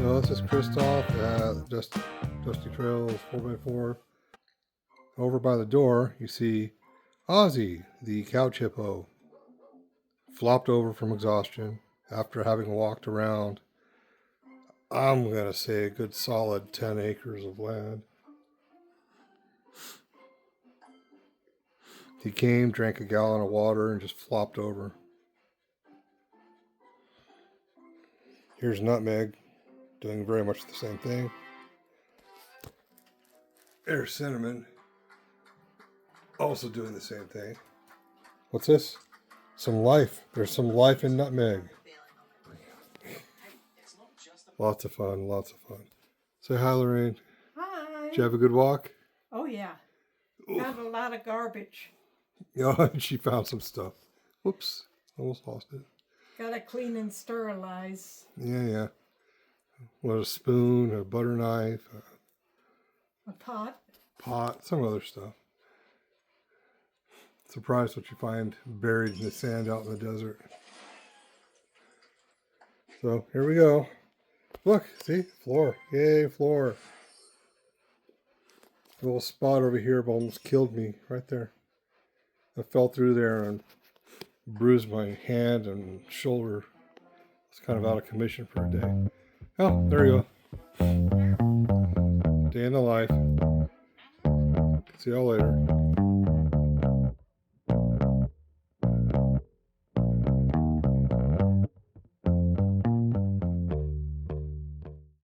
So this is Christoph at Dusty Trails 4x4. Over by the door, you see Ozzy, the couch hippo, flopped over from exhaustion after having walked around, I'm going to say, a good solid 10 acres of land. He came, drank a gallon of water, and just flopped over. Here's Nutmeg, doing very much the same thing. There's Cinnamon, also doing the same thing. What's this? Some life. There's some life in Nutmeg. Lots of fun, lots of fun. Say hi, Lorraine. Hi. Did you have a good walk? Oh, yeah. Found a lot of garbage. Yeah, she found some stuff. Whoops, almost lost it. Gotta clean and sterilize. Yeah. What, a spoon, a butter knife, A pot. some other stuff. Surprised what you find buried in the sand out in the desert. So here we go. Look, see? Floor. Yay, floor. A little spot over here almost killed me right there. I fell through there and bruised my hand and shoulder. It's kind of out of commission for a day. Oh, there you go. Day in the life. See y'all later.